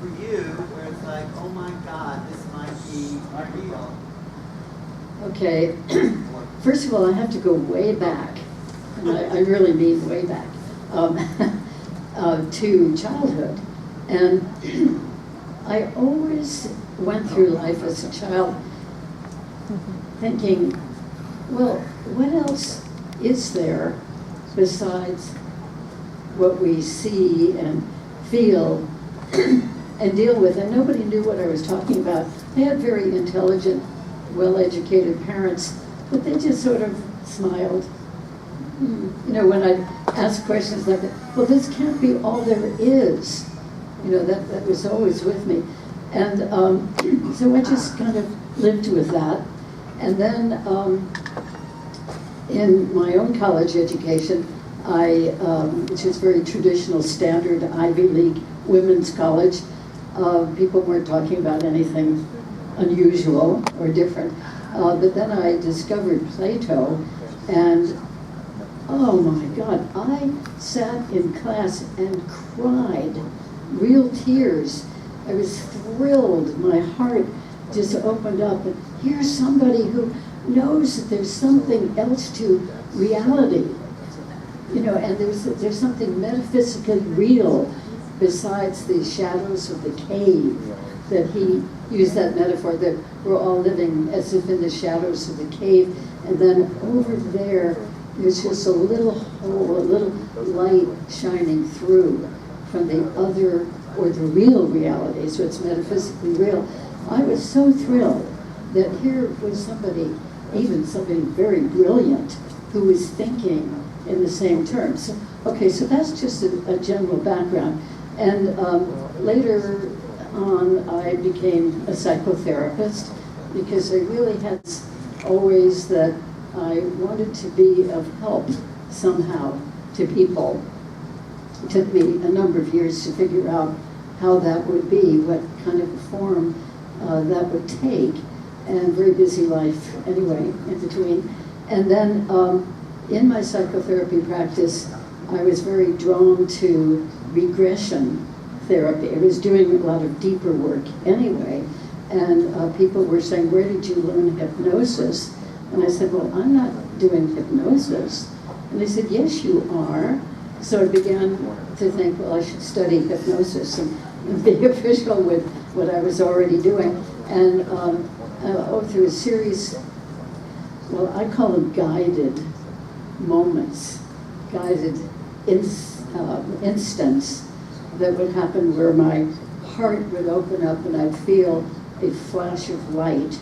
for you where it's like, oh my God, this might be real? Okay, first of all, I have to go way back, and I really mean way back, to childhood. And I always went through life as a child thinking, well, what else is there besides what we see and feel and deal with? And nobody knew what I was talking about. I had very intelligent, well-educated parents, but they just sort of smiled. You know, when I asked questions like, well, this can't be all there is. You know, that was always with me. And so I just kind of lived with that. And then in my own college education, which was very traditional, standard Ivy League women's college, people weren't talking about anything unusual or different. But then I discovered Plato, and oh my God, I sat in class and cried, real tears. I was thrilled. My heart just opened up. And here's somebody who knows that there's something else to reality. You know, and there's something metaphysically real besides the shadows of the cave. That he used that metaphor that we're all living as if in the shadows of the cave, and then over there's just a little hole, a little light shining through from the other or the real reality, so it's metaphysically real. I was so thrilled that here was somebody, even somebody very brilliant, who was thinking in the same terms. So, okay, so that's just a general background. And later on, I became a psychotherapist because I really had always that I wanted to be of help somehow to people. It took me a number of years to figure out how that would be, what kind of a form that would take, and very busy life anyway in between. And then in my psychotherapy practice, I was very drawn to regression therapy. I was doing a lot of deeper work anyway, and people were saying, where did you learn hypnosis? And I said, well, I'm not doing hypnosis. And they said, yes, you are. So I began to think, well, I should study hypnosis and be official with what I was already doing. And through a series, well, I call them guided moments, guided instants that would happen where my heart would open up and I'd feel a flash of light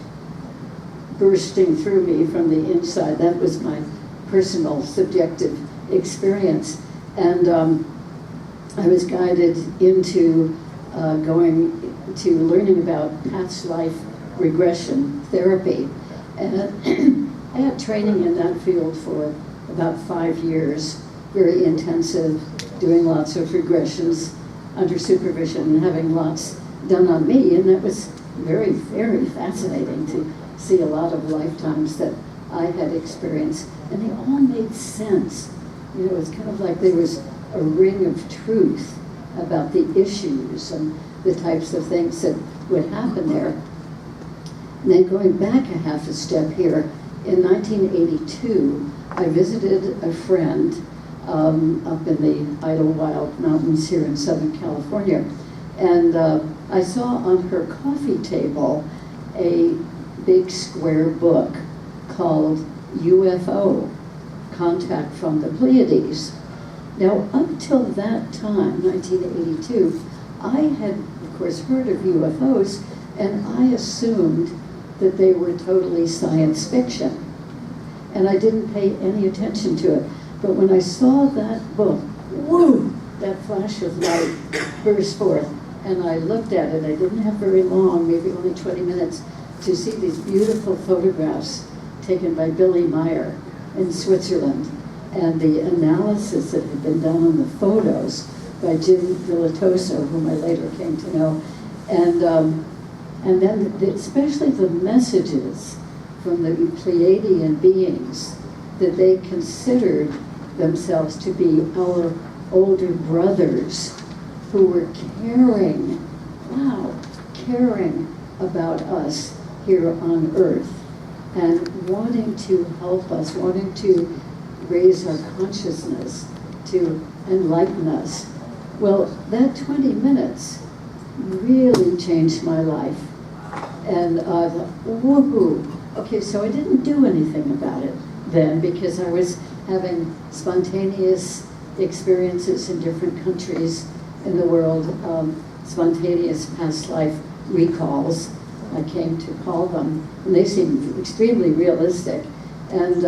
bursting through me from the inside. That was my personal, subjective experience. And I was guided into going to learning about past life regression therapy. And I had training in that field for about 5 years, very intensive, doing lots of regressions under supervision and having lots done on me. And that was very, very fascinating to see a lot of lifetimes that I had experienced. And they all made sense. You know, it's kind of like there was a ring of truth about the issues and the types of things that would happen there. And then going back a half a step here, in 1982, I visited a friend up in the Idlewild Mountains here in Southern California. And I saw on her coffee table a big square book called UFO, Contact from the Pleiades. Now, up till that time, 1982, I had, of course, heard of UFOs, and I assumed that they were totally science fiction. And I didn't pay any attention to it. But when I saw that book, whoa, that flash of light burst forth, and I looked at it. I didn't have very long, maybe only 20 minutes, to see these beautiful photographs taken by Billy Meier in Switzerland, and the analysis that had been done on the photos by Jim Vilatoso, whom I later came to know, and then especially the messages from the Pleiadian beings that they considered themselves to be our older brothers who were carrying wow, caring about us here on earth and wanting to help us, wanting to raise our consciousness, to enlighten us. Well, that 20 minutes really changed my life. And I thought, woohoo. Okay, so I didn't do anything about it then because I was having spontaneous experiences in different countries in the world, spontaneous past life recalls, I came to call them, and they seemed extremely realistic, and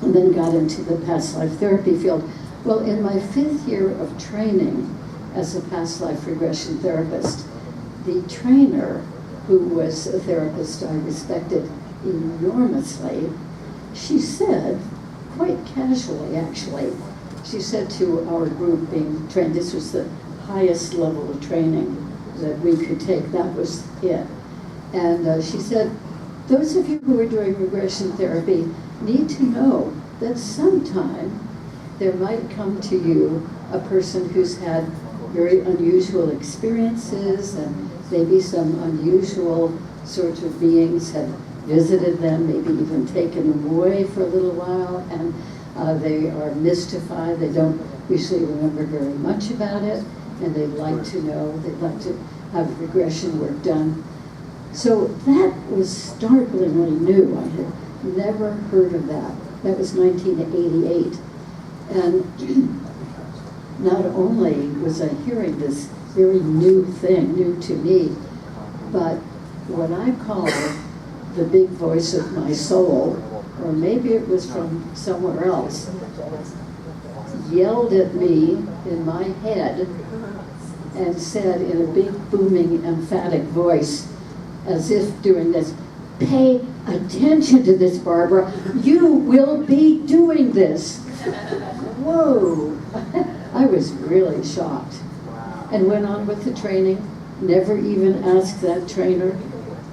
then got into the past life therapy field. Well, in my 5th year of training as a past life regression therapist, the trainer, who was a therapist I respected enormously, she said, quite casually actually, she said to our group being trained, this was the highest level of training that we could take, that was it. And she said, those of you who are doing regression therapy need to know that sometime there might come to you a person who's had very unusual experiences and maybe some unusual sorts of beings have visited them, maybe even taken them away for a little while, and they are mystified. They don't usually remember very much about it, and they'd like to know, they'd like to have regression work done. So that was startlingly new. I had never heard of that. That was 1988. And not only was I hearing this very new thing, new to me, but what I call the big voice of my soul, or maybe it was from somewhere else, yelled at me in my head and said in a big, booming, emphatic voice, as if doing this, "Pay attention to this, Barbara. You will be doing this." Whoa! I was really shocked. And went on with the training, never even asked that trainer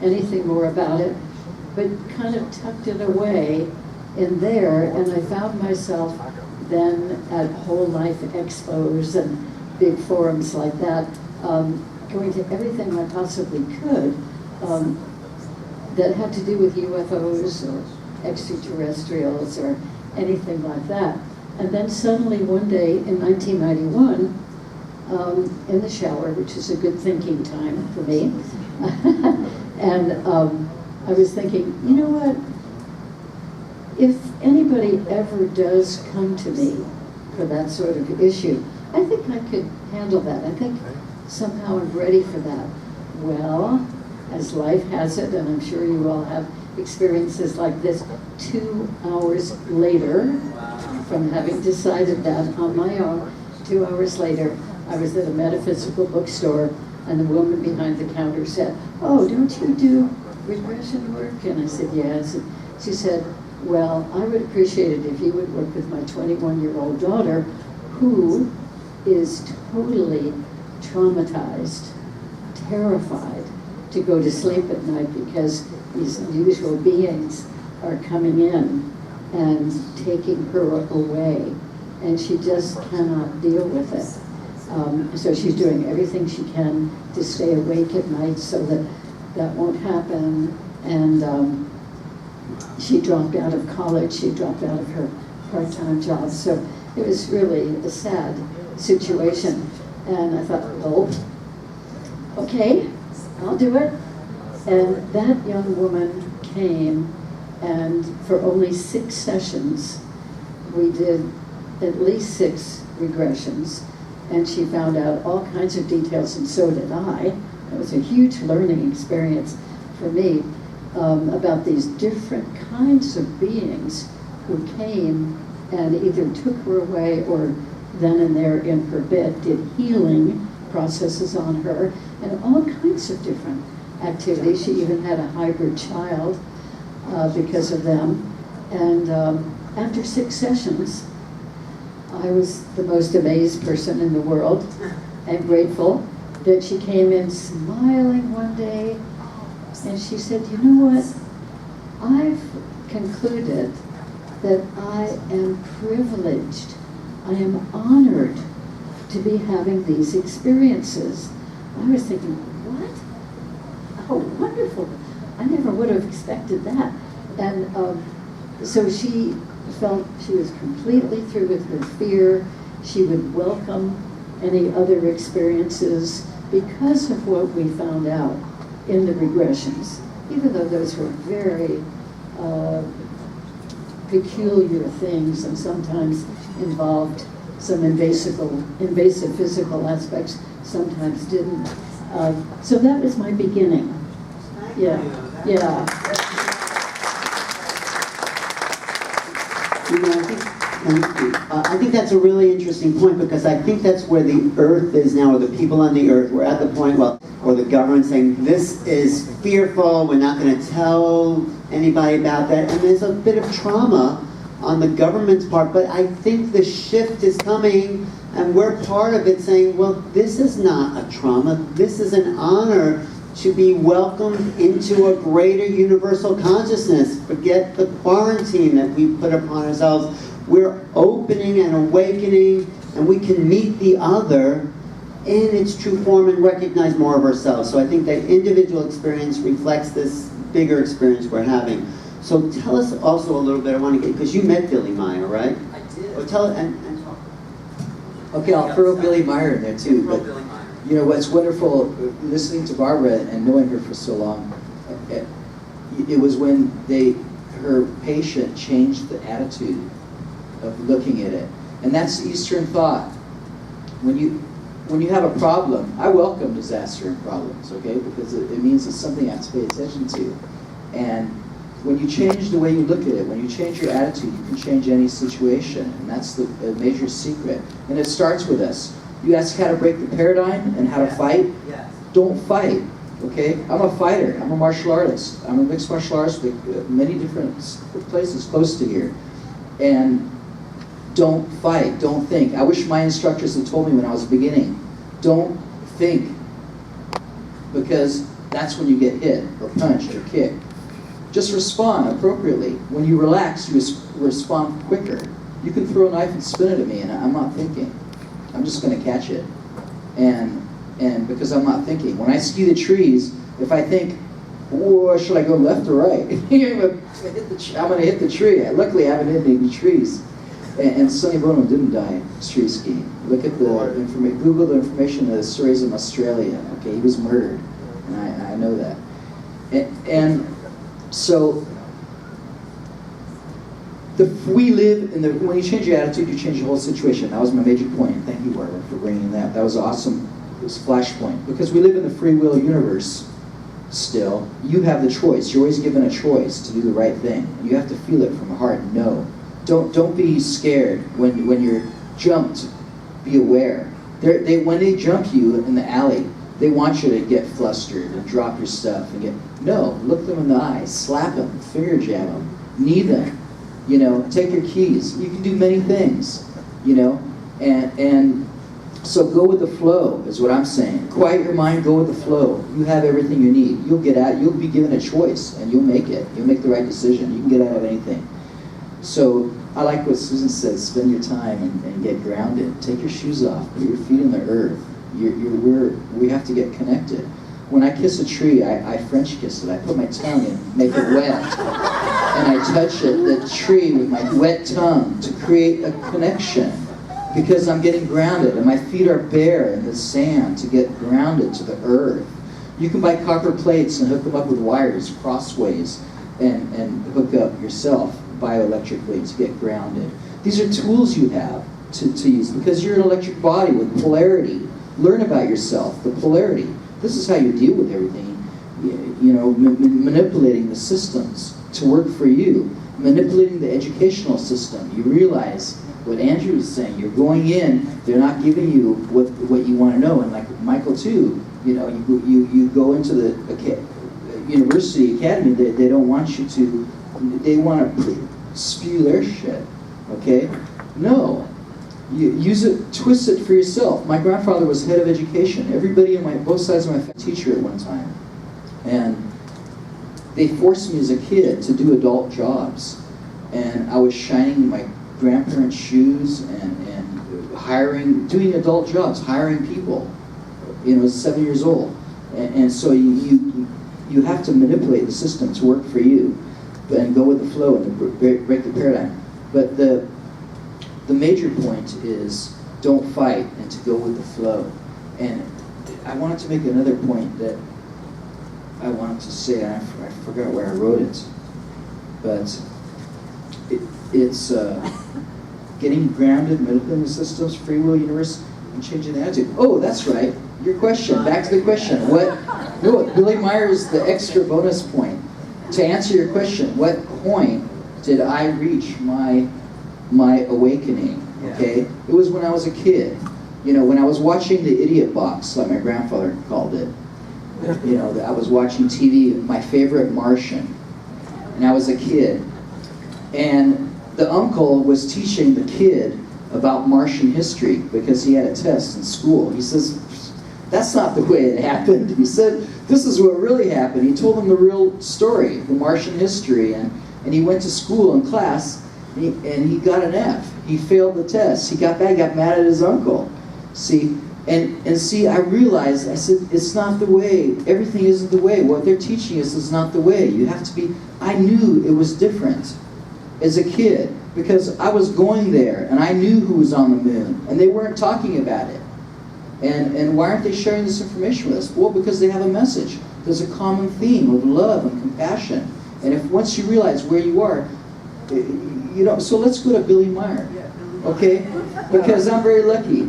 anything more about it, but kind of tucked it away in there, and I found myself then at whole life expos and big forums like that, going to everything I possibly could that had to do with UFOs or extraterrestrials or anything like that. And then suddenly one day in 1991, in the shower, which is a good thinking time for me, and I was thinking, you know what, if anybody ever does come to me for that sort of issue, I think I could handle that. I think somehow I'm ready for that. Well, as life has it, and I'm sure you all have experiences like this, 2 hours later, from having decided that on my own, 2 hours later, I was at a metaphysical bookstore, and the woman behind the counter said, "Oh, don't you do regression work?" And I said, "Yes." And she said, "Well, I would appreciate it if you would work with my 21-year-old daughter, who is totally traumatized, terrified to go to sleep at night because these unusual beings are coming in and taking her away, and she just cannot deal with it. So she's doing everything she can to stay awake at night so that that won't happen." And she dropped out of college, she dropped out of her part-time job, so it was really a sad situation. And I thought, oh, okay, I'll do it. And that young woman came, and for only 6 sessions, we did at least 6 regressions, and she found out all kinds of details, and so did I. It was a huge learning experience for me about these different kinds of beings who came and either took her away or then and there in her bed did healing processes on her and all kinds of different activities. She even had a hybrid child because of them. And after 6 sessions, I was the most amazed person in the world and grateful that she came in smiling one day, and she said, "You know what? I've concluded that I am privileged. I am honored to be having these experiences. I was thinking, what? Oh, wonderful. I never would have expected that. And so she felt she was completely through with her fear. She would welcome any other experiences because of what we found out in the regressions, even though those were very peculiar things and sometimes involved some invasive physical aspects, sometimes didn't. So that was my beginning. Yeah, yeah. You know, I think that's a really interesting point, because I think that's where the earth is now, or the people on the earth. We're at the point, well, or the government saying, this is fearful, we're not going to tell anybody about that. And there's a bit of trauma on the government's part, but I think the shift is coming, and we're part of it, saying, well, this is not a trauma, this is an honor to be welcomed into a greater universal consciousness. Forget the quarantine that we put upon ourselves. We're opening and awakening, and we can meet the other in its true form and recognize more of ourselves. So I think that individual experience reflects this bigger experience we're having. So tell us also a little bit, I want to get, because you met Billy Meier, right? I did. Oh, tell and talk. Okay, I'll throw Billy Meier in there too. But you know what's wonderful, listening to Barbara and knowing her for so long, it was when her patient changed the attitude of looking at it. And that's Eastern thought. When you have a problem, I welcome disaster and problems, okay? Because it means it's something I have to pay attention to. And when you change the way you look at it, when you change your attitude, you can change any situation. And that's the major secret. And it starts with us. You ask how to break the paradigm and how to fight? Yes. Don't fight, okay? I'm a fighter. I'm a martial artist. I'm a mixed martial artist with many different places close to here. And don't fight, don't think. I wish my instructors had told me when I was beginning, don't think, because that's when you get hit or punched or kicked. Just respond appropriately. When you relax, you respond quicker. You can throw a knife and spin it at me and I'm not thinking. I'm just going to catch it. And because I'm not thinking. When I ski the trees, if I think, oh, should I go left or right? I'm going to hit the tree. Luckily, I haven't hit any trees. And Sonny Bono didn't die tree skiing. Look at the information. Google the information of the stories in Australia. Okay, he was murdered, and I know that. And so, we live in the. When you change your attitude, you change the whole situation. That was my major point. Thank you, Barbara, for bringing that. That was awesome. It was a flashpoint, because we live in the free will universe. Still, you have the choice. You're always given a choice to do the right thing. You have to feel it from the heart. No. Don't be scared when you're jumped. Be aware. When they jump you in the alley, they want you to get flustered and drop your stuff and get. No, look them in the eyes, slap them, finger jab them, knee them. You know, take your keys. You can do many things. You know, and so go with the flow is what I'm saying. Quiet your mind. Go with the flow. You have everything you need. You'll be given a choice, and you'll make it. You'll make the right decision. You can get out of anything. So I like what Susan says, spend your time and get grounded. Take your shoes off, put your feet on the earth. We have to get connected. When I kiss a tree, I French kiss it. I put my tongue in, make it wet. And I touch the tree with my wet tongue to create a connection. Because I'm getting grounded and my feet are bare in the sand to get grounded to the earth. You can buy copper plates and hook them up with wires crossways and hook up yourself bioelectrically to get grounded. These are tools you have to use because you're an electric body with polarity. Learn about yourself, the polarity. This is how you deal with everything. You know, manipulating the systems to work for you. Manipulating the educational system. You realize what Andrew was saying. You're going in, they're not giving you what you want to know. And like Michael too, you know, you go into the university academy, they don't want you to. They want to spew their shit, okay? No. You use it, twist it for yourself. My grandfather was head of education. Everybody on both sides of my family teacher at one time. And they forced me as a kid to do adult jobs. And I was shining my grandparents' shoes and doing adult jobs, hiring people. You know, 7 years old. And so you have to manipulate the system to work for you and go with the flow and break the paradigm. But the major point is don't fight and to go with the flow. And I wanted to make another point that I wanted to say, I forgot where I wrote it, but it's getting grounded, manipulating the systems, free will, universe, and changing the attitude. Oh, that's right. Your question. Back to the question. No, Billy Meier is the extra bonus point. To answer your question, what point did I reach my awakening? Okay, it was when I was a kid. You know, when I was watching the Idiot Box, like my grandfather called it. You know, I was watching TV, my favorite Martian, and I was a kid. And the uncle was teaching the kid about Martian history because he had a test in school. He says, that's not the way it happened. He said, this is what really happened. He told him the real story, the Martian history, and he went to school in class, and he got an F. He failed the test. He got back, got mad at his uncle. See, and see, I realized, I said, it's not the way. Everything isn't the way. What they're teaching us is not the way. You have to be, I knew it was different as a kid because I was going there, and I knew who was on the moon, and they weren't talking about it. And why aren't they sharing this information with us? Well, because they have a message. There's a common theme of love and compassion. And if once you realize where you are, you know, so let's go to Billy Meier, okay? Because I'm very lucky.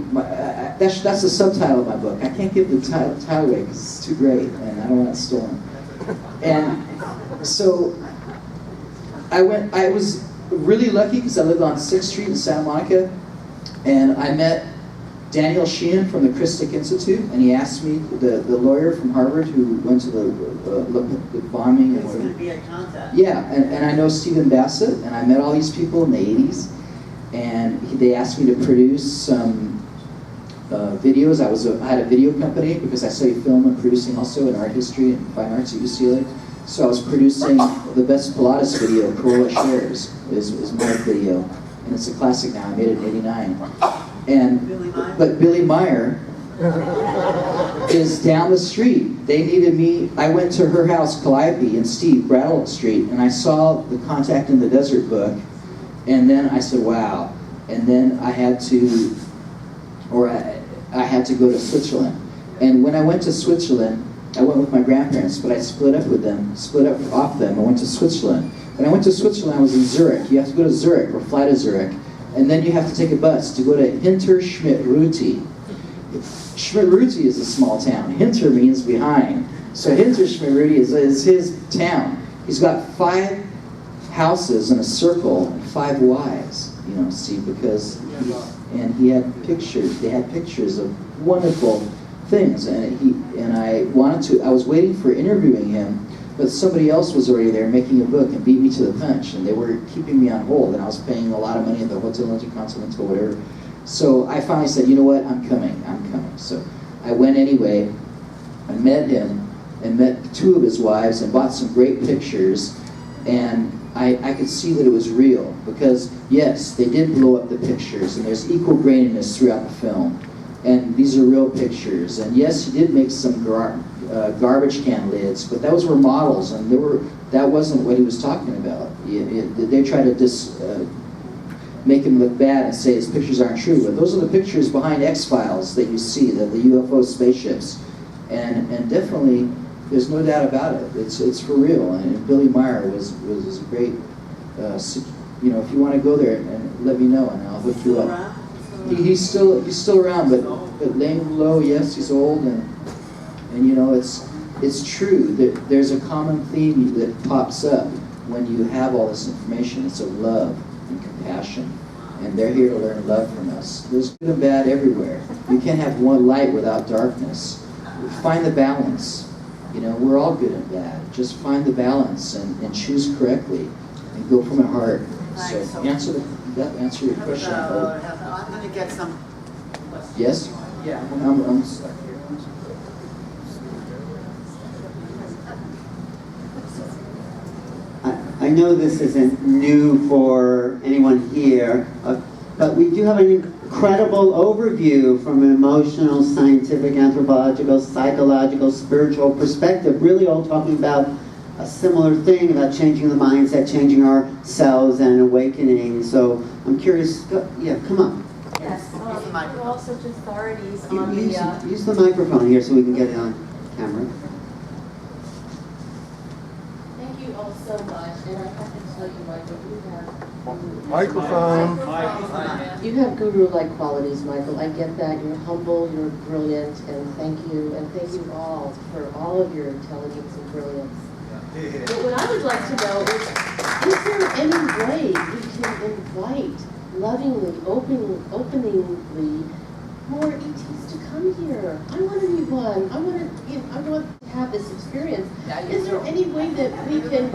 That's the subtitle of my book. I can't give the title away because it's too great, and I don't want it stolen. And so I was really lucky because I lived on 6th Street in Santa Monica, and I met Daniel Sheehan from the Christic Institute, and he asked me, the lawyer from Harvard who went to the bombing. It's going to be a contact. Yeah, and I know Stephen Bassett, and I met all these people in the 80s, and they asked me to produce some videos. I had a video company because I studied film and producing also in art history and fine arts at UCLA. So I was producing the best Pilates video, Corolla Shares, is my video, and it's a classic now. I made it in '89. But Billy Meier is down the street. They needed me. I went to her house, Calliope and Steve, Brattle Street, and I saw the Contact in the Desert book, and then I said, wow. And then I had to go to Switzerland. And when I went to Switzerland, I went with my grandparents, but I split up off them. I went to Switzerland. When I went to Switzerland, I was in Zurich. You have to go to Zurich or fly to Zurich. And then you have to take a bus to go to Hinterschmidt-Ruti. Schmidt-Ruti is a small town. Hinter means behind. So Hinterschmidt-Ruti is his town. He's got 5 houses in a circle and 5 wives. You know, see, because he had pictures. They had pictures of wonderful things, and I was waiting for interviewing him, but somebody else was already there making a book and beat me to the punch, and they were keeping me on hold, and I was paying a lot of money at the Hotel Intercontinental, whatever. So I finally said, you know what, I'm coming. So I went anyway. I met him and met 2 of his wives and bought some great pictures, and I could see that it was real, because yes, they did blow up the pictures, and there's equal graininess throughout the film. And these are real pictures. And yes, he did make some garbage can lids, but those were models, and that wasn't what he was talking about. They tried to make him look bad and say his pictures aren't true, but those are the pictures behind X-Files that you see, the UFO spaceships. And definitely, there's no doubt about it. It's for real. And Billy Meier was a great, you know, if you want to go there, and let me know, and I'll hook you up. He's still around, but laying low. Yes, he's old, and you know, it's true. There's a common theme that pops up when you have all this information. It's of love and compassion, and they're here to learn love from us. There's good and bad everywhere. You can't have one light without darkness. Find the balance. You know, we're all good and bad. Just find the balance and choose correctly, and go from the heart. So answer your question. I'm going to get some. Yes? Yeah. I'm stuck here. I know this isn't new for anyone here. But we do have an incredible overview from an emotional, scientific, anthropological, psychological, spiritual perspective, really all talking about a similar thing, about changing the mindset, changing ourselves, and awakening. So I'm curious, yeah, come on. Yes, we're all such authorities on the... Use the microphone here so we can get it on camera. Thank you all so much, and I have to tell you, Michael, Microphone. you have guru-like qualities, Michael. I get that. You're humble, you're brilliant, and thank you all for all of your intelligence and brilliance. But what I would like to know is there any way we can invite lovingly, openingly, more ETs to come here? I want to be one. I want to have this experience. Is there any way that we can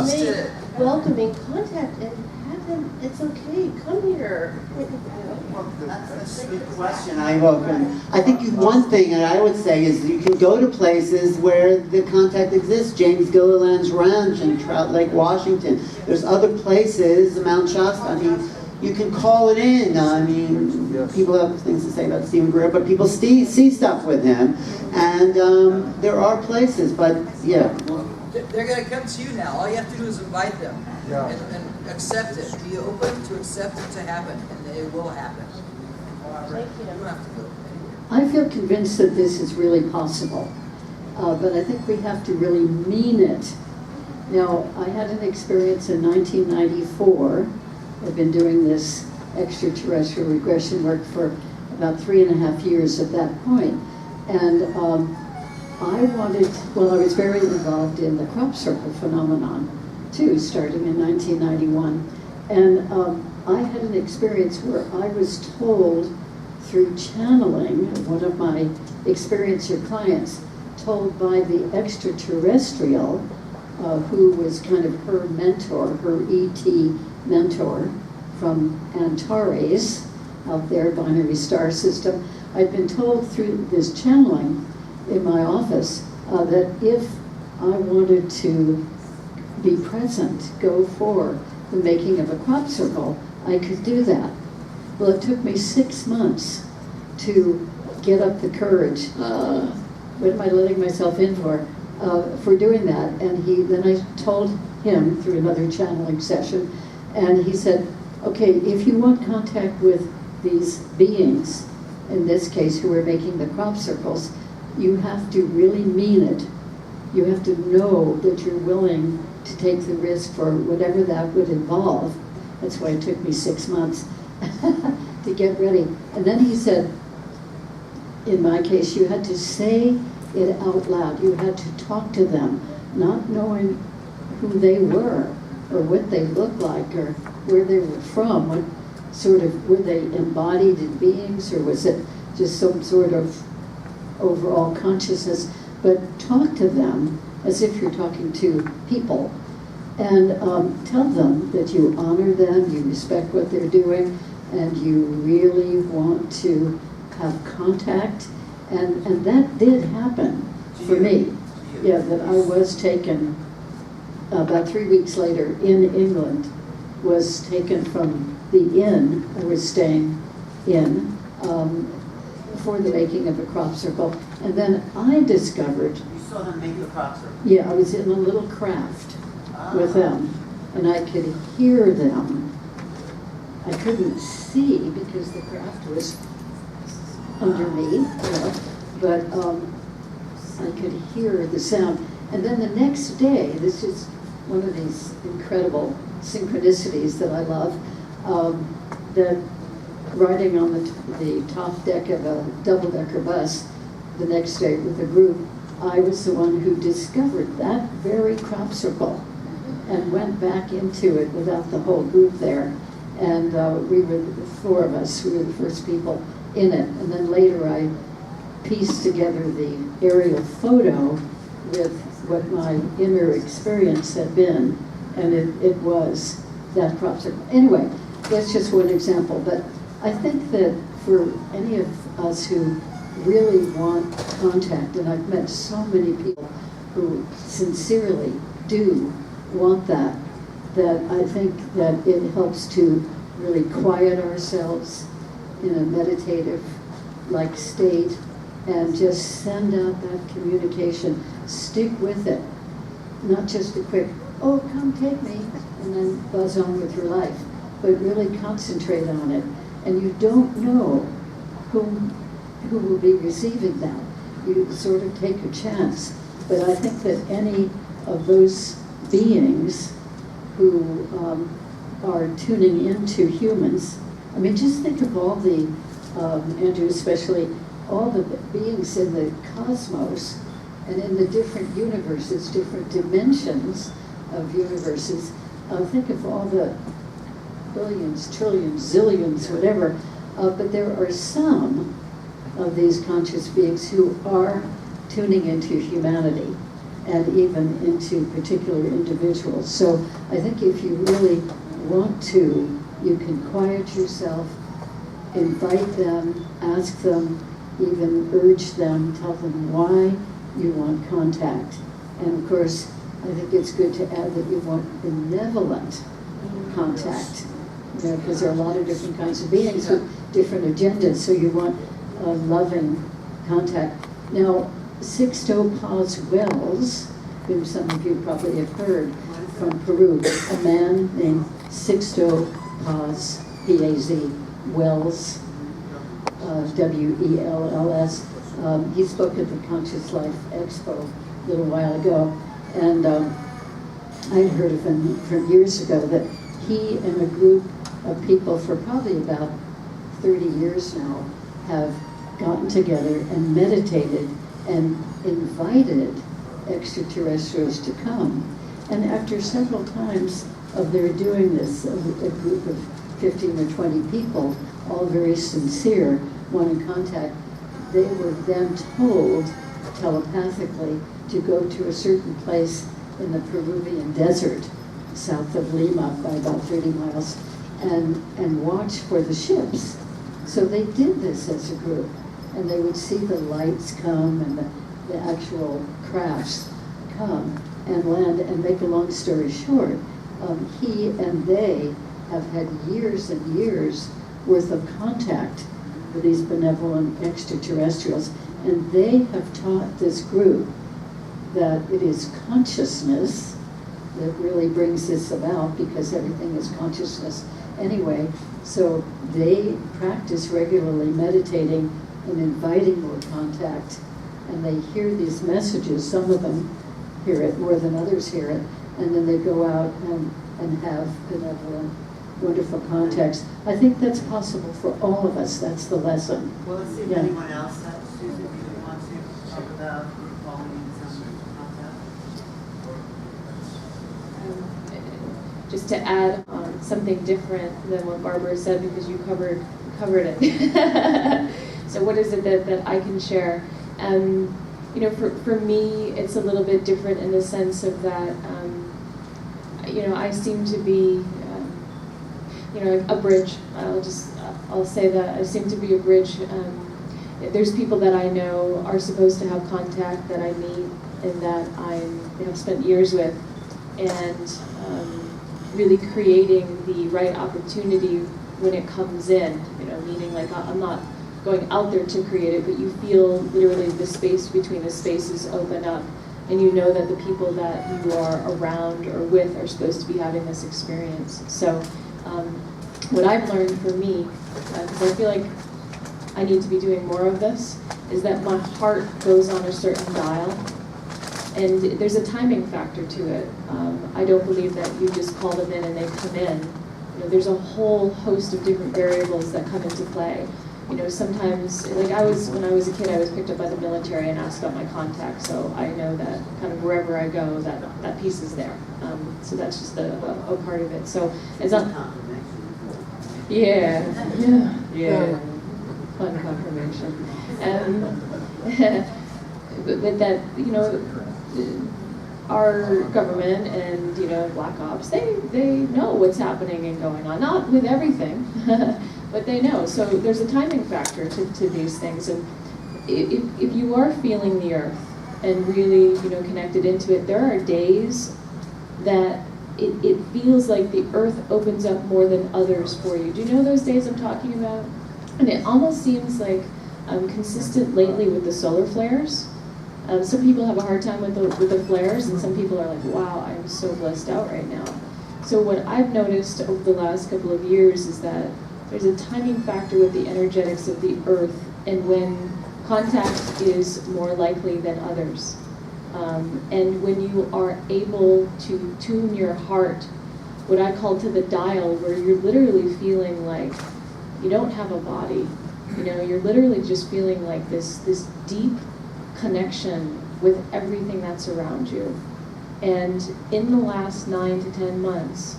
make welcoming contact and have them? It's okay. Come here. That's a good question. I think one thing that I would say is you can go to places where the contact exists. James Gilliland's Ranch in Trout Lake, Washington. There's other places, Mount Shasta. I mean, you can call it in. I mean, people have things to say about Stephen Greer, but people see stuff with him. And there are places, but yeah. They're going to come to you now. All you have to do is invite them and accept it. Be open to accept it to happen, and it will happen. Thank you. You don't have to go anywhere. I feel convinced that this is really possible, but I think we have to really mean it. Now, I had an experience in 1994. I've been doing this extraterrestrial regression work for about 3.5 years at that point. And I was very involved in the crop circle phenomenon too, starting in 1991. And I had an experience where I was told through channeling, one of my experiencer clients, told by the extraterrestrial, who was kind of her mentor, her ET mentor from Antares, out there, binary star system. I'd been told through this channeling in my office that if I wanted to be present, go for the making of a crop circle, I could do that. Well, it took me 6 months to get up the courage. What am I letting myself in for doing that? And then I told him through another channeling session, and he said, okay, if you want contact with these beings, in this case, who are making the crop circles, you have to really mean it. You have to know that you're willing to take the risk for whatever that would involve. That's why it took me 6 months to get ready. And then he said, in my case, you had to say it out loud. You had to talk to them, not knowing who they were or what they looked like or where they were from. What sort of, were they embodied beings, or was it just some sort of overall consciousness? But talk to them as if you're talking to people, and tell them that you honor them, you respect what they're doing, and you really want to have contact. And that did happen for me. Yeah, that I was taken about 3 weeks later in England, was taken from the inn I was staying in for the making of a crop circle. And then I discovered... You saw them make the crop circle? Yeah, I was in a little craft with them, and I could hear them. I couldn't see because the craft was under me, but I could hear the sound. And then the next day, this is one of these incredible synchronicities that I love, that riding on the top deck of a double-decker bus the next day with a group, I was the one who discovered that very crop circle and went back into it without the whole group there. And we were the 4 of us who were the first people in it. And then later I pieced together the aerial photo with what my inner experience had been, and it was that crop circle. Anyway, that's just one example, but I think that for any of us who really want contact, and I've met so many people who sincerely do want that, that I think that it helps to really quiet ourselves in a meditative-like state and just send out that communication. Stick with it. Not just a quick, oh, come take me, and then buzz on with your life, but really concentrate on it. And you don't know who will be receiving that. You sort of take a chance. But I think that any of those beings who are tuning into humans, I mean, just think of all the, Andrew, especially all the beings in the cosmos and in the different universes, different dimensions of universes. Think of all the billions, trillions, zillions, whatever. But there are some of these conscious beings who are tuning into humanity and even into particular individuals. So I think if you really want to, you can quiet yourself, invite them, ask them, even urge them, tell them why you want contact. And of course, I think it's good to add that you want benevolent contact, you know, because there are a lot of different kinds of beings with different agendas, so you want loving contact. Now, Sixto Paz Wells, whom some of you probably have heard, from Peru, a man named Sixto Paz, P-A-Z, Wells, W-E-L-L-S. He spoke at the Conscious Life Expo a little while ago, and I'd heard of him from years ago that he and a group of people for probably about 30 years now have gotten together and meditated and invited extraterrestrials to come. And after several times of their doing this, a group of 15 or 20 people, all very sincere, wanting contact, they were then told telepathically to go to a certain place in the Peruvian desert, south of Lima by about 30 miles, and watch for the ships. So they did this as a group, and they would see the lights come and the actual crafts come and land. And make a long story short, he and they have had years and years worth of contact with these benevolent extraterrestrials, and they have taught this group that it is consciousness that really brings this about, because everything is consciousness anyway. So they practice regularly meditating and inviting more contact, and they hear these messages. Some of them hear it more than others hear it, and then they go out and have benevolent, wonderful contacts. I think that's possible for all of us. That's the lesson. Well, let's see if anyone else, Susan, you want to talk about qualities and contact? Just to add something different than what Barbara said, because you covered it. So what is it that I can share? You know, for me, it's a little bit different in the sense of that, you know, I seem to be, you know, a bridge. I'll say that I seem to be a bridge. There's people that I know are supposed to have contact that I meet and that I have spent years with, and really creating the right opportunity when it comes in, you know, meaning like I'm not going out there to create it, but you feel literally the space between the spaces open up, and you know that the people that you are around or with are supposed to be having this experience. So what I've learned for me, because I feel like I need to be doing more of this, is that my heart goes on a certain dial, and there's a timing factor to it. I don't believe that you just call them in and they come in. You know, there's a whole host of different variables that come into play. You know, sometimes, like when I was a kid, I was picked up by the military and asked about my contacts, so I know that kind of wherever I go, that piece is there. So that's just a part of it. So it's not. Yeah. Fun confirmation. But that, you know, our government and, you know, Black Ops, they know what's happening and going on. Not with everything, but they know. So there's a timing factor to these things. And if you are feeling the earth and really, you know, connected into it, there are days that it feels like the earth opens up more than others for you. Do you know those days I'm talking about? And it almost seems like consistent lately with the solar flares. Some people have a hard time with the flares, and some people are like, wow, I'm so blessed out right now. So what I've noticed over the last couple of years is that there's a timing factor with the energetics of the earth, and when contact is more likely than others. And when you are able to tune your heart, what I call to the dial, where you're literally feeling like you don't have a body, you know, you're literally just feeling like this deep connection with everything that's around you. And in the last 9 to 10 months,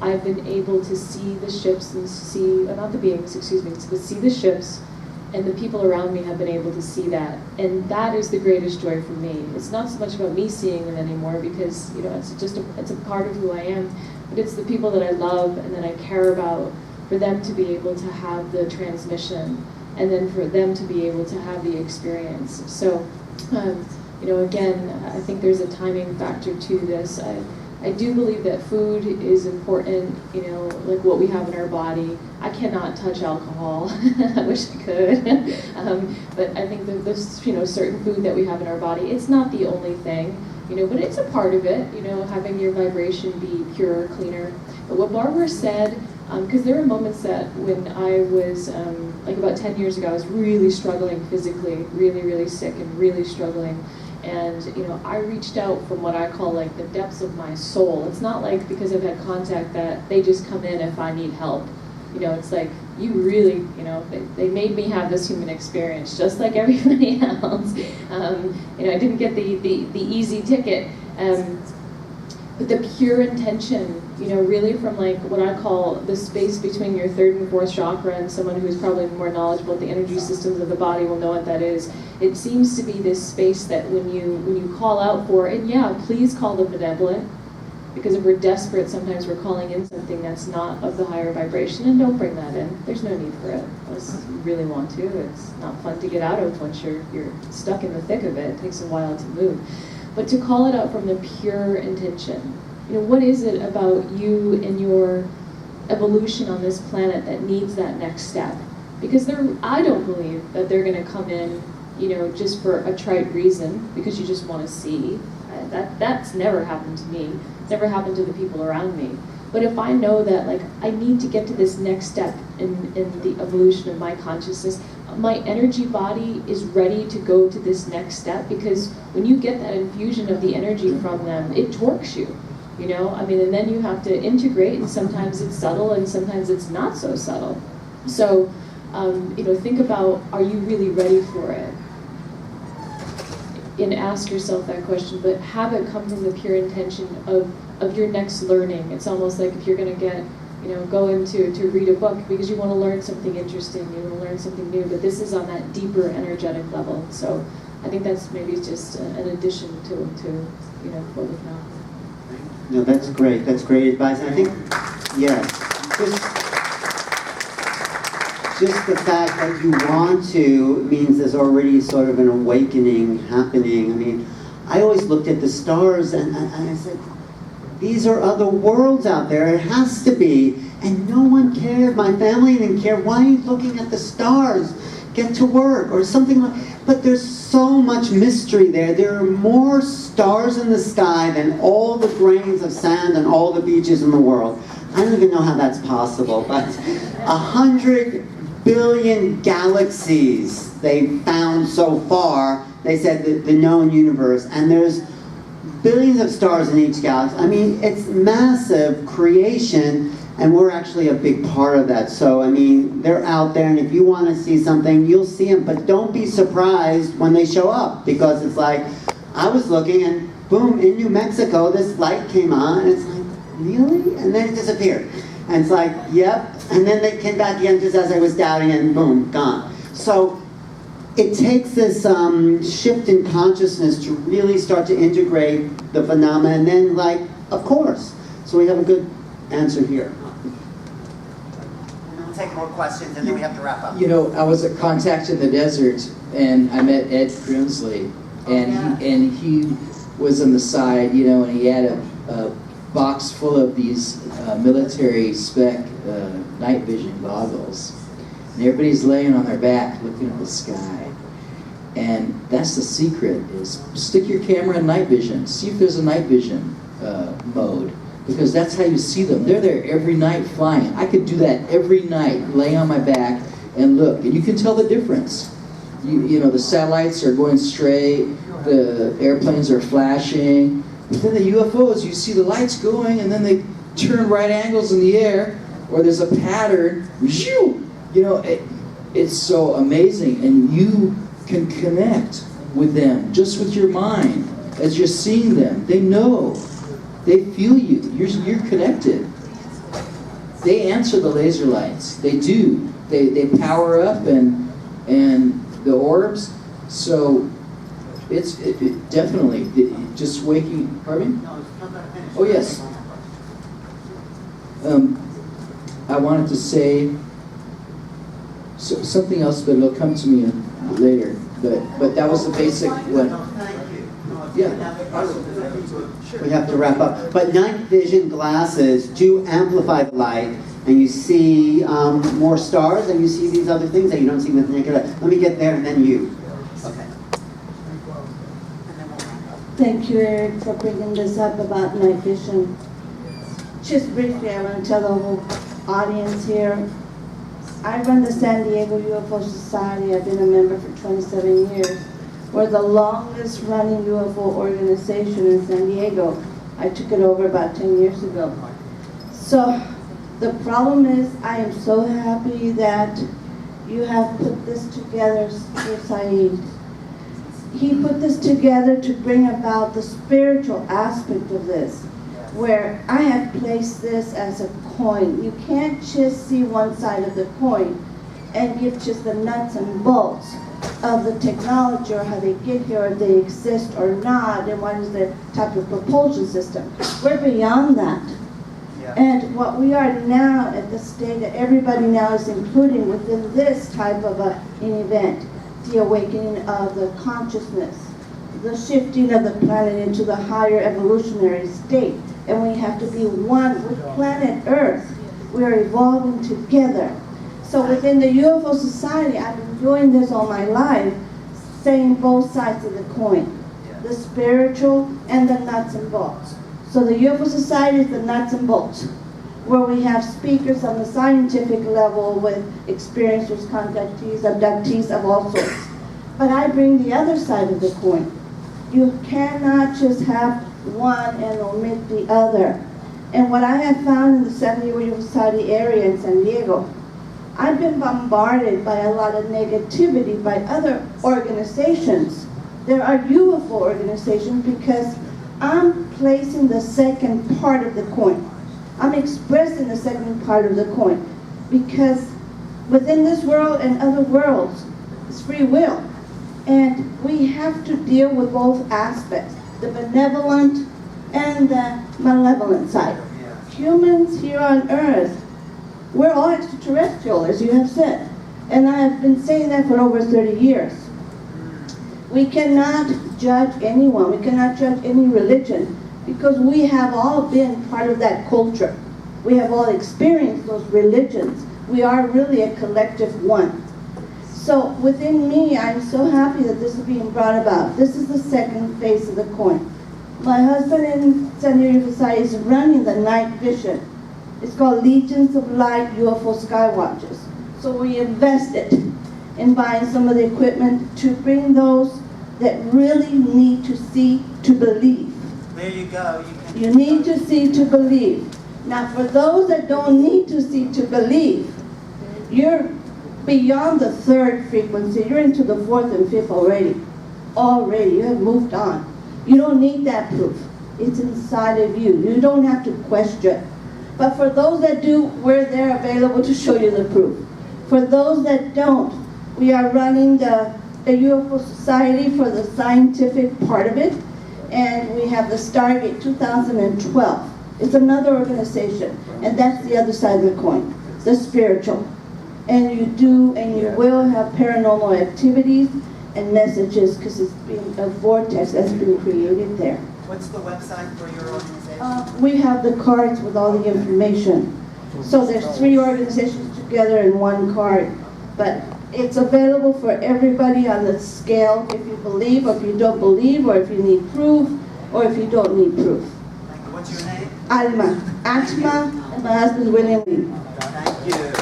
I've been able to see the ships and see, not the beings, excuse me, but see the ships, and the people around me have been able to see that. And that is the greatest joy for me. It's not so much about me seeing them anymore, because, you know, it's a part of who I am, but it's the people that I love and that I care about, for them to be able to have the transmission, and then for them to be able to have the experience. So, you know, again, I think there's a timing factor to this. I do believe that food is important, you know, like what we have in our body. I cannot touch alcohol. I wish I could. But I think that there's, you know, certain food that we have in our body, it's not the only thing, you know, but it's a part of it, you know, having your vibration be pure, cleaner. But what Barbara said, because there were moments that when I was, like about 10 years ago, I was really struggling physically, really, really sick and really struggling. And, you know, I reached out from what I call like the depths of my soul. It's not like because I've had contact that they just come in if I need help. You know, it's like, you really, you know, they made me have this human experience just like everybody else. You know, I didn't get the easy ticket. But the pure intention, you know, really from like what I call the space between your third and fourth chakra, and someone who's probably more knowledgeable at the energy systems of the body will know what that is. It seems to be this space that when you call out for, and yeah, please call the benevolent, because if we're desperate, sometimes we're calling in something that's not of the higher vibration, and don't bring that in. There's no need for it, unless you really want to. It's not fun to get out of once you're stuck in the thick of it. It takes a while to move. But to call it out from the pure intention. You know, what is it about you and your evolution on this planet that needs that next step? Because I don't believe that they're going to come in, you know, just for a trite reason, because you just want to see. That's never happened to me. It's never happened to the people around me. But if I know that, like, I need to get to this next step in the evolution of my consciousness, my energy body is ready to go to this next step, because when you get that infusion of the energy from them, it torques you, you know? I mean, and then you have to integrate, and sometimes it's subtle and sometimes it's not so subtle. So, you know, think about, are you really ready for it? And ask yourself that question, but have it come from the pure intention of your next learning. It's almost like if you're going to get, you know, go into to read a book because you want to learn something interesting, you want to learn something new, but this is on that deeper energetic level. So I think that's maybe just an addition to you know, what we've known. No, that's great. That's great advice. I think, yes, just the fact that you want to means there's already sort of an awakening happening. I mean, I always looked at the stars and I said, these are other worlds out there. It has to be. And no one cared. My family didn't care. Why are you looking at the stars? Get to work or something like that. But there's so much mystery there. There are more stars in the sky than all the grains of sand and all the beaches in the world. I don't even know how that's possible, but 100 billion galaxies they've found so far. They said the known universe. And there's billions of stars in each galaxy. I mean, it's massive creation, and we're actually a big part of that. So, I mean, they're out there, and if you want to see something, you'll see them, but don't be surprised when they show up, because it's like, I was looking, and boom, in New Mexico, this light came on, and it's like, really? And then it disappeared. And it's like, yep, and then they came back again just as I was doubting, and boom, gone. So, it takes this shift in consciousness to really start to integrate the phenomena, and then, like, of course. So we have a good answer here. We'll take more questions, and then we have to wrap up. You know, I was at Contact in the Desert, and I met Ed Grimsley, and he was on the side, you know, and he had a box full of these military spec night vision goggles. And everybody's laying on their back looking at the sky. And that's the secret, is stick your camera in night vision. See if there's a night vision mode, because that's how you see them. They're there every night flying. I could do that every night, lay on my back and look. And you can tell the difference. You know, the satellites are going straight, the airplanes are flashing. But then the UFOs, you see the lights going, and then they turn right angles in the air, or there's a pattern. You know, it's so amazing. And you can connect with them just with your mind as you're seeing them. They know, they feel you. You're connected. They answer the laser lights. They do. They power up and the orbs. So it's definitely just waking. Pardon me? Oh yes. I wanted to say something else, but it'll come to me later. But that was the basic one. Yeah. We have to wrap up. But night vision glasses do amplify the light, and you see more stars, and you see these other things that you don't see with naked eye. Let me get there, and then you. Okay. Thank you, Eric, for bringing this up about night vision. Just briefly, I want to tell the whole audience here, I run the San Diego UFO Society. I've been a member for 27 years. We're the longest running UFO organization in San Diego. I took it over about 10 years ago. So the problem is, I am so happy that you have put this together, Saeed. He put this together to bring about the spiritual aspect of this, where I have placed this as a coin. You can't just see one side of the coin and give just the nuts and bolts of the technology, or how they get here, or they exist or not, and what is the type of propulsion system. We're beyond that. And what we are now at the state that everybody now is including within this type of an event, the awakening of the consciousness, the shifting of the planet into the higher evolutionary state. And we have to be one with planet Earth. We are evolving together. So within the UFO Society, I've been doing this all my life, saying both sides of the coin, the spiritual and the nuts and bolts. So the UFO Society is the nuts and bolts, where we have speakers on the scientific level with experiencers, contactees, abductees of all sorts. But I bring the other side of the coin. You cannot just have one and omit the other. And what I have found in the San Diego UFO Society area in San Diego, I've been bombarded by a lot of negativity by other organizations. There are UFO organizations because I'm placing the second part of the coin. I'm expressing the second part of the coin, because within this world and other worlds, it's free will. And we have to deal with both aspects, the benevolent and the malevolent side. Humans here on Earth, we're all extraterrestrial, as you have said. And I have been saying that for over 30 years. We cannot judge anyone. We cannot judge any religion, because we have all been part of that culture. We have all experienced those religions. We are really a collective one. So within me, I'm so happy that this is being brought about. This is the second face of the coin. My husband in San Diego Society is running the night vision. It's called Legions of Light UFO Skywatches. So we invested in buying some of the equipment to bring those that really need to see to believe. There you go. You need to see to believe. Now for those that don't need to see to believe, you're beyond the third frequency. You're into the fourth and fifth already. Already, you have moved on. You don't need that proof. It's inside of you. You don't have to question. But for those that do, we're there available to show you the proof. For those that don't, we are running the UFO Society for the scientific part of it, and we have the Stargate 2012. It's another organization, and that's the other side of the coin, the spiritual. And you do and you will have paranormal activities and messages, because it's been a vortex that's been created there. What's the website for your organization? We have the cards with all the information. So there's 3 organizations together in one card. But it's available for everybody on the scale if you believe or if you don't believe or if you need proof or if you don't need proof. What's your name? Alma. Atma, and my husband William. Thank you.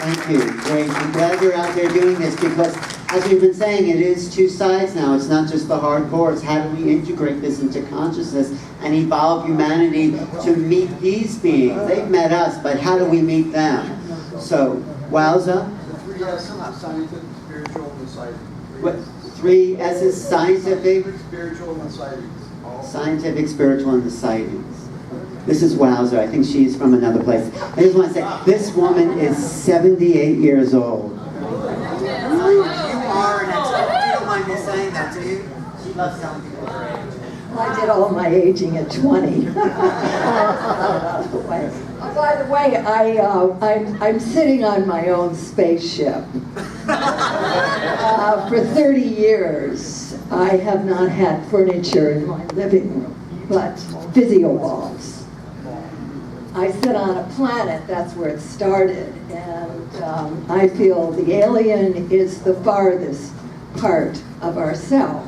Thank you. Great. I'm glad you're out there doing this because, as we've been saying, it is 2 sides now. It's not just the hardcore. It's how do we integrate this into consciousness and evolve humanity to meet these beings. They've met us, but how do we meet them? So, wowza. The 3 S's, scientific, spiritual, and sighting. What? 3 S's, scientific, Spiritual, and sightings. scientific, spiritual, and the sightings. This is wowza. I think she's from another place. I just want to say, this woman is 78 years old. You are, and you don't mind me saying that, do you? She loves telling people her age. I did all my aging at 20. By the way, I'm sitting on my own spaceship. For 30 years, I have not had furniture in my living room, but physio balls. I sit on a planet, that's where it started, and I feel the alien is the farthest part of ourself.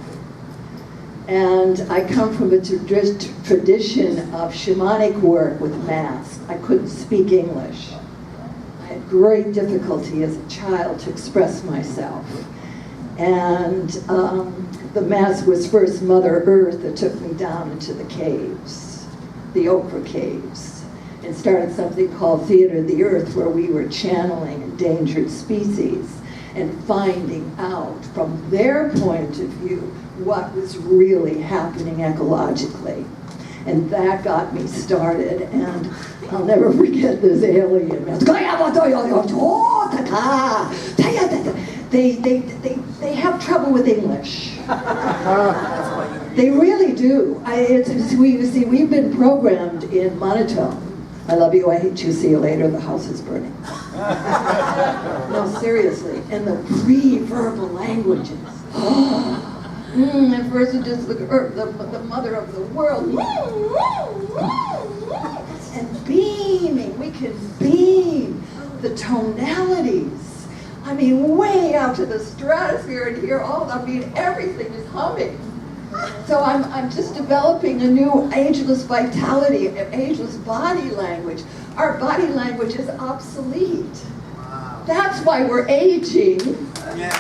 And I come from a tradition of shamanic work with masks. I couldn't speak English. I had great difficulty as a child to express myself. And the mask was first Mother Earth that took me down into the caves, the Okra caves, and started something called Theater of the Earth, where we were channeling endangered species and finding out from their point of view what was really happening ecologically. And that got me started, and I'll never forget this alien. They have trouble with English. They really do. We've been programmed in monotone. I love you, I hate you, see you later, the house is burning. No, seriously. And the pre-verbal languages. At first it is the mother of the world. And beaming, we can beam the tonalities. I mean, way out to the stratosphere and hear everything is humming. So I'm just developing a new ageless vitality, ageless body language. Our body language is obsolete. Wow. That's why we're aging. Yeah.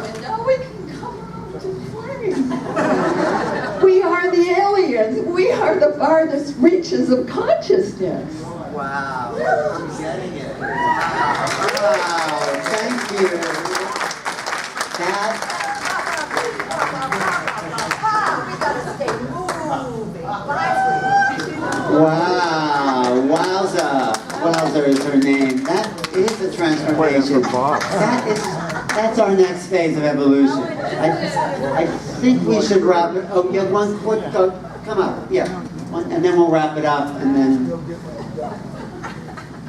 And now we can come around to flame. We are the aliens. We are the farthest reaches of consciousness. Wow. I'm getting it. Wow. Thank you. Wow, wowza. Wowza is her name. That is a transformation. That's our next phase of evolution. I think we should wrap it. Oh, yeah, one quick, come up, yeah. And then we'll wrap it up, and then.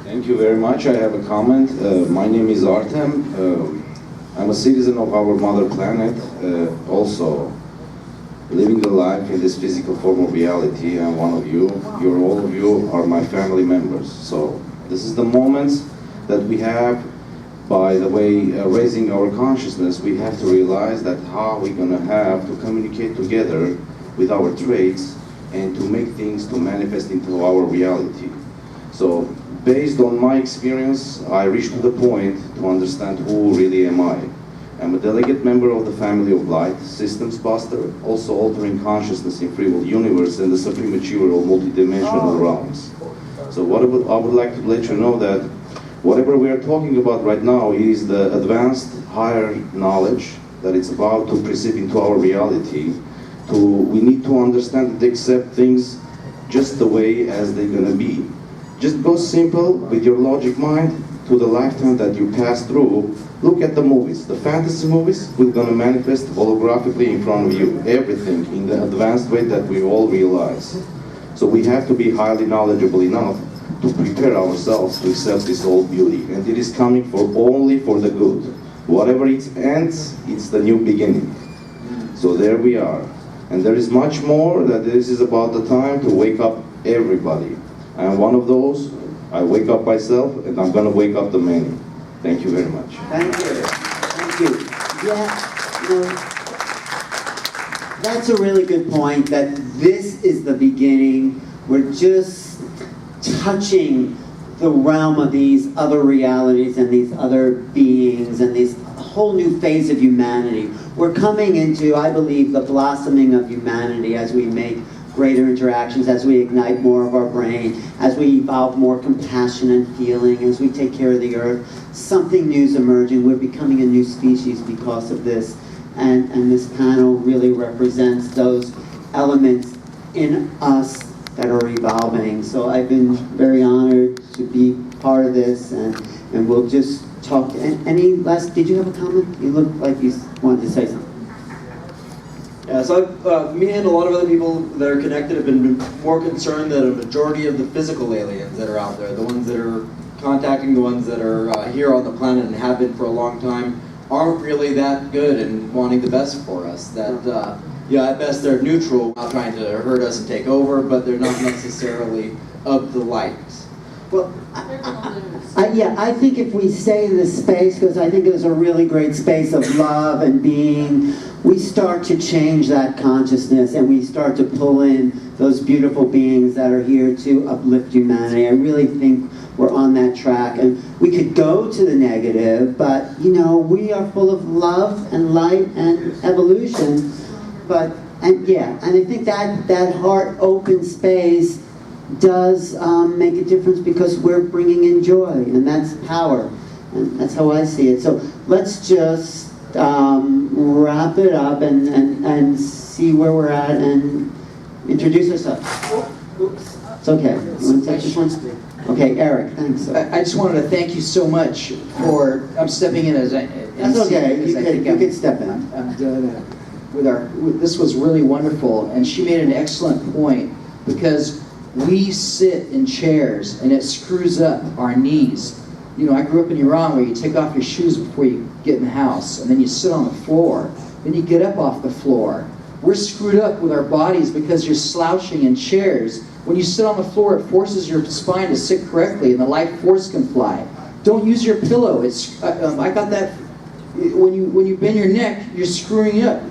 Thank you very much. I have a comment. My name is Artem. I'm a citizen of our mother planet, also living a life in this physical form of reality. I'm one of you. All of you are my family members. So this is the moments that we have, by the way, raising our consciousness. We have to realize that how we're going to have to communicate together with our traits and to make things to manifest into our reality. So based on my experience, I reached to the point to understand who really am I. I'm a delegate member of the family of light, systems buster, also altering consciousness in free will universe and the supreme achiever of multidimensional realms. So what I would like to let you know that whatever we are talking about right now is the advanced higher knowledge that it's about to perceive into our reality. We need to understand and accept things just the way as they're gonna be. Just go simple with your logic mind to the lifetime that you pass through. Look at the movies. The fantasy movies will gonna manifest holographically in front of you. Everything in the advanced way that we all realize. So we have to be highly knowledgeable enough to prepare ourselves to accept this old beauty. And it is coming only for the good. Whatever it ends, it's the new beginning. So there we are. And there is much more that this is about the time to wake up everybody. I am one of those. I wake up myself, and I'm going to wake up the many. Thank you very much. Thank you. Thank you. Yeah, you know, that's a really good point, that this is the beginning. We're just touching the realm of these other realities and these other beings and this whole new phase of humanity. We're coming into, I believe, the blossoming of humanity as we make greater interactions, as we ignite more of our brain, as we evolve more compassion and feeling, as we take care of the earth. Something new is emerging. We're becoming a new species because of this. And this panel really represents those elements in us that are evolving. So I've been very honored to be part of this, and we'll just talk. Any last, did you have a comment? You look like you wanted to say something. Yeah, so me and a lot of other people that are connected have been more concerned that a majority of the physical aliens that are out there, the ones that are contacting the ones that are here on the planet and have been for a long time, aren't really that good and wanting the best for us. That, yeah, at best they're neutral, not trying to hurt us and take over, but they're not necessarily of the light. Well, I think if we stay in this space, because I think it was a really great space of love and being, we start to change that consciousness and we start to pull in those beautiful beings that are here to uplift humanity. I really think we're on that track, and we could go to the negative, but you know, we are full of love and light and evolution. And I think that heart open space does make a difference, because we're bringing in joy, and that's power, and that's how I see it. So let's just wrap it up and see where we're at and introduce ourselves. Oops. It's okay. You want to take this one? Okay, Eric, thanks. I just wanted to thank you so much for, I'm stepping in as I... That's okay, you could step in. I'm done this was really wonderful, and she made an excellent point, because we sit in chairs and it screws up our knees. You know, I grew up in Iran, where you take off your shoes before you get in the house, and then you sit on the floor, then you get up off the floor. We're screwed up with our bodies because you're slouching in chairs. When you sit on the floor, it forces your spine to sit correctly, and the life force can fly. Don't use your pillow. It's I got that. When you bend your neck, you're screwing up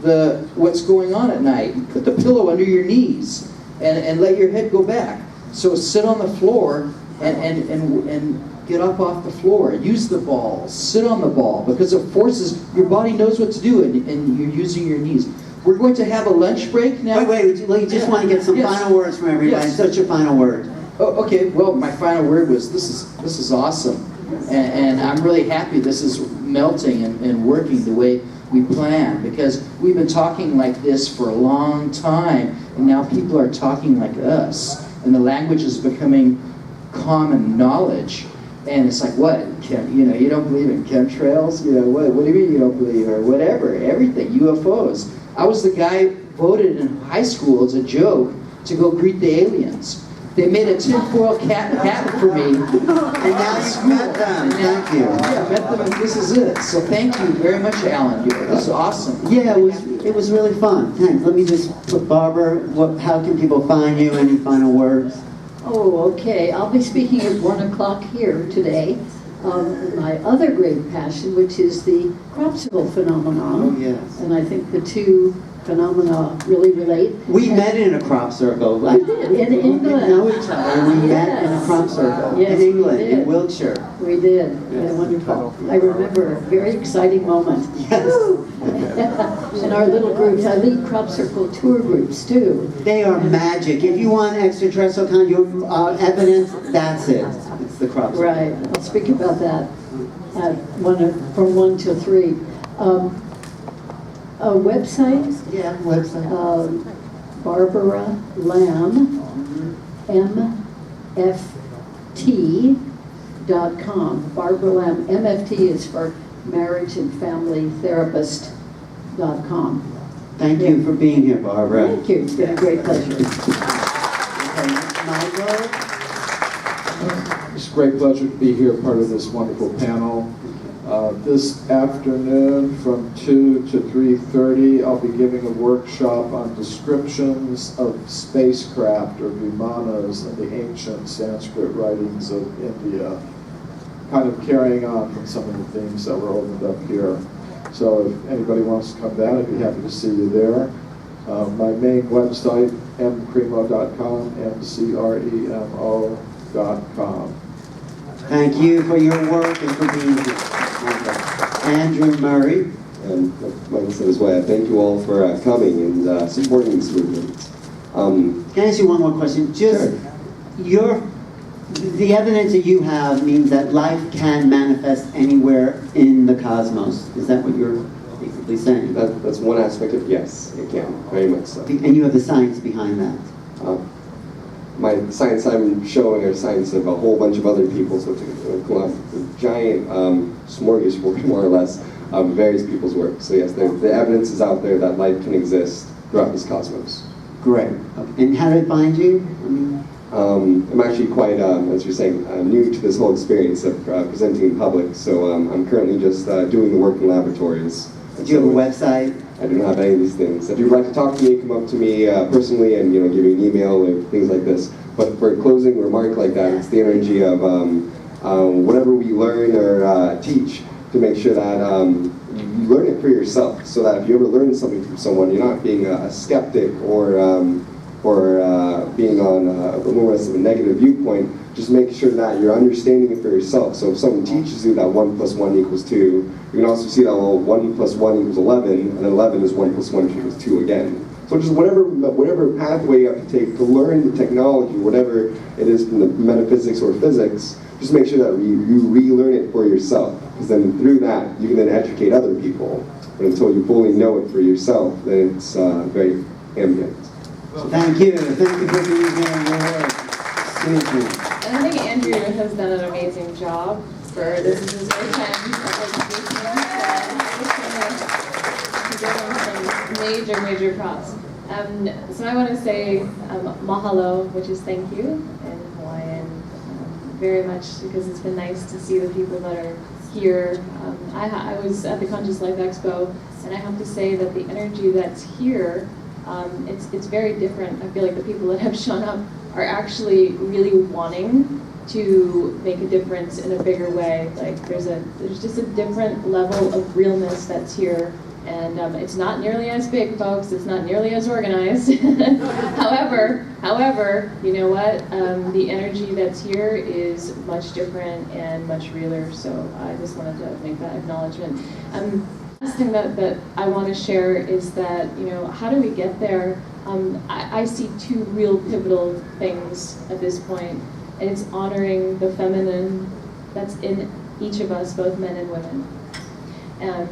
what's going on at night. Put the pillow under your knees and let your head go back. So sit on the floor and get up off the floor. Use the ball. Sit on the ball, because it forces, your body knows what to do, and you're using your knees. We're going to have a lunch break now. Wait, you just want to get some final words from everybody. Yes. Such a final word. Oh, okay, well, my final word was, this is awesome. And I'm really happy this is melting and working the way we planned, because we've been talking like this for a long time, and now people are talking like us, and the language is becoming common knowledge. And it's like, what? You don't believe in chemtrails? What do you mean you don't believe, or whatever? Everything, UFOs. I was the guy voted in high school as a joke to go greet the aliens. They made a tinfoil hat for me. And now you've met them. Thank you. Yeah, I met them, and this is it. So thank you very much, Alan. This is awesome. Yeah, it was really fun. Thanks. Let me just put, Barbara, how can people find you? Any final words? Oh, okay. I'll be speaking at 1 o'clock here today. My other great passion, which is the crop circle phenomenon. Oh, yes. And I think the two phenomena really relate. We met in a crop circle. We did, in England. We didn't know each other, and we met in a crop circle. Yes, in England, we did. in Wiltshire. We did. Yes. Yeah, wonderful. I remember a very exciting moment. Yes. In our little groups, I lead crop circle tour groups too. They are magic. If you want extraterrestrial evidence, that's it. It's the crop circle. Right. I'll speak about that at from 1 to 3. A website? Yeah, website. Barbara Lamb, MFT.com. Barbara Lamb, MFT is for Marriage and Family Therapist.com. Thank you for being here, Barbara. Thank you. It's been a great pleasure. Okay, Michael? It's a great pleasure to be here, part of this wonderful panel. This afternoon from 2 to 3:30, I'll be giving a workshop on descriptions of spacecraft or vimanas in the ancient Sanskrit writings of India, kind of carrying on from some of the themes that were opened up here. So if anybody wants to come down, I'd be happy to see you there. My main website, mcremo.com, mcremo.com. Thank you for your work and for being here. Andrew Murray. And like I said as well, thank you all for coming and supporting this movement. Can I ask you one more question? Just the evidence that you have means that life can manifest anywhere in the cosmos. Is that what you're basically saying? That's one aspect of yes, it can, very much so. And you have the science behind that. My science I'm showing are science of a whole bunch of other people, so it's a giant smorgasbord, more or less, of various people's work. So yes, the evidence is out there that life can exist throughout this cosmos. Great. And how did it find you? I'm actually quite, as you're saying, new to this whole experience of presenting in public, so I'm currently just doing the work in laboratories. Do you have a website? I do not have any of these things. If you'd like to talk to me, come up to me personally and give me an email or things like this. But for a closing remark like that, it's the energy of whatever we learn or teach to make sure that you learn it for yourself, so that if you ever learn something from someone, you're not being a skeptic or being on more or less of a negative viewpoint. Just make sure that you're understanding it for yourself. So if someone teaches you that 1 + 1 = 2, you can also see that 1 + 1 = 11, and then 11 is 1 + 1 = 2 again. So just whatever pathway you have to take to learn the technology, whatever it is from the metaphysics or physics, just make sure that you relearn it for yourself, because then through that you can then educate other people. But until you fully know it for yourself, then it's very ambient. Thank you. Thank you for being here and your work. Seriously. And I think Andrew has done an amazing job for this is his first time major props. So I want to say mahalo, which is thank you in Hawaiian, very much because it's been nice to see the people that are here. I was at the Conscious Life Expo, and I have to say that the energy that's here, it's very different. I feel like the people that have shown up are actually really wanting to make a difference in a bigger way. Like there's just a different level of realness that's here, and it's not nearly as big, folks. It's not nearly as organized. However, you know what? The energy that's here is much different and much realer. So I just wanted to make that acknowledgement. Last thing that I want to share is that, how do we get there? I see two real pivotal things at this point, and it's honoring the feminine that's in each of us, both men and women. And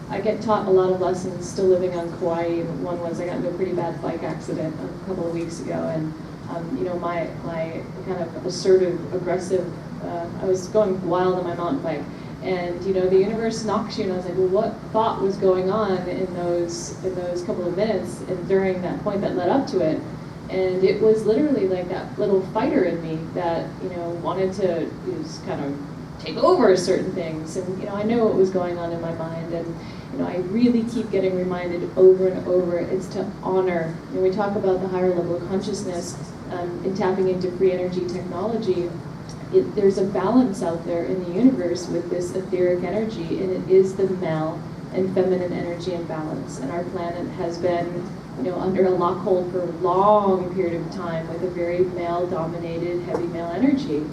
I get taught a lot of lessons still living on Kauai. One was I got into a pretty bad bike accident a couple of weeks ago, and my kind of assertive, aggressive, I was going wild on my mountain bike. And the universe knocks you, and I was like, well, what thought was going on in those couple of minutes and during that point that led up to it? And it was literally like that little fighter in me that wanted to just kind of take over certain things. And I know what was going on in my mind, and I really keep getting reminded over and over. It's to honor. When we talk about the higher level of consciousness and tapping into free energy technology. There's a balance out there in the universe with this etheric energy, and it is the male and feminine energy in balance. And our planet has been, under a lockhold for a long period of time with a very male-dominated, heavy male energy.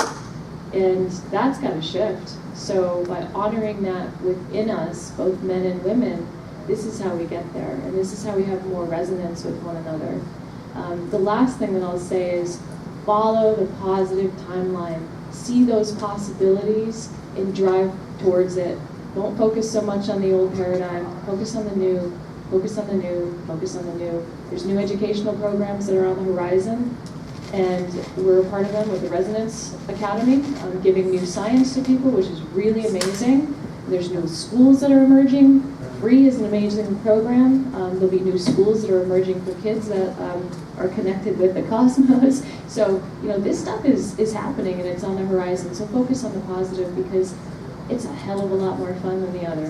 And that's got to shift. So by honoring that within us, both men and women, this is how we get there, and this is how we have more resonance with one another. The last thing that I'll say is follow the positive timeline. See those possibilities and drive towards it. Don't focus so much on the old paradigm. Focus on the new. Focus on the new. Focus on the new. There's new educational programs that are on the horizon, and we're a part of them with the Resonance Academy, giving new science to people, which is really amazing. There's new schools that are emerging. Free is an amazing program. There'll be new schools that are emerging for kids that are connected with the cosmos. So, this stuff is happening and it's on the horizon. So focus on the positive, because it's a hell of a lot more fun than the other.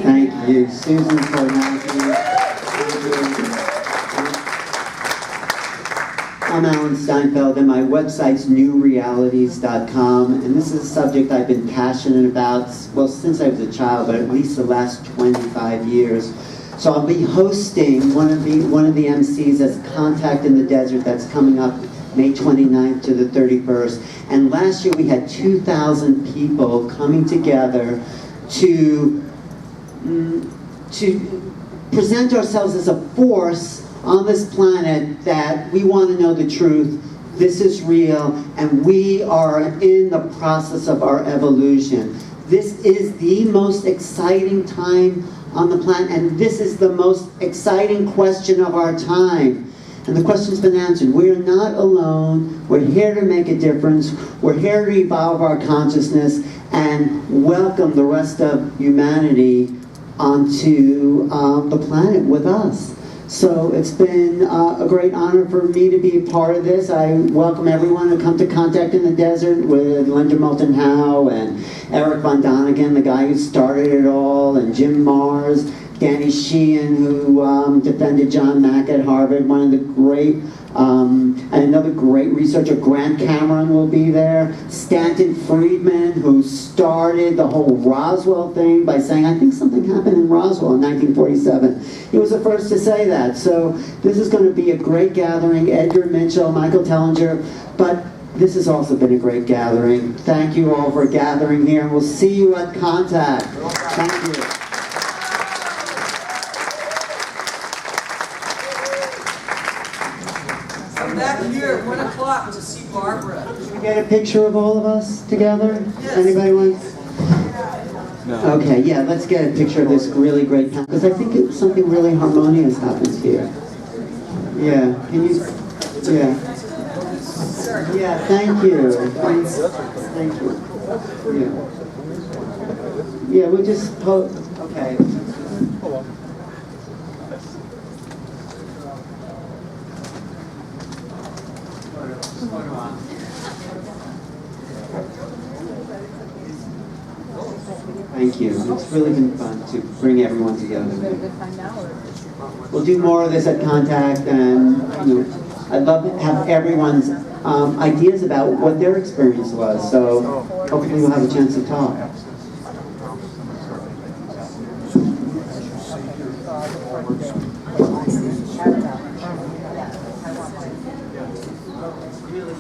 Thank you, Susan Kornacki. I'm Alan Steinfeld, and my website's Newrealities.com, and this is a subject I've been passionate about, well, since I was a child, but at least the last 25 years. So I'll be hosting one of the MCs as Contact in the Desert that's coming up May 29th to the 31st. And last year we had 2,000 people coming together to present ourselves as a force on this planet that we want to know the truth, this is real, and we are in the process of our evolution. This is the most exciting time on the planet, and this is the most exciting question of our time. And the question's been answered. We're not alone. We're here to make a difference. We're here to evolve our consciousness and welcome the rest of humanity onto the planet with us. So it's been a great honor for me to be a part of this. I welcome everyone to come to Contact in the Desert with Linda Moulton Howe and Eric Von Donigan, the guy who started it all, and Jim Mars, Danny Sheehan, who defended John Mack at Harvard, one of the great, and another great researcher, Grant Cameron, will be there. Stanton Friedman, who started the whole Roswell thing by saying, I think something happened in Roswell in 1947. He was the first to say that. So this is going to be a great gathering. Edgar Mitchell, Michael Tellinger, but this has also been a great gathering. Thank you all for gathering here, and we'll see you at Contact. Thank you. Back here at 1 o'clock to see Barbara. Can we get a picture of all of us together? Yes. Anybody wants? No. Okay, yeah, let's get a picture of this really great panel, because I think something really harmonious happens here. Yeah, can you? Yeah. Yeah, thank you. Thank you. Yeah. Yeah, we'll just post. Okay. Thank you. It's really been fun to bring everyone together. We'll do more of this at Contact, and I'd love to have everyone's ideas about what their experience was. So hopefully we'll have a chance to talk. Really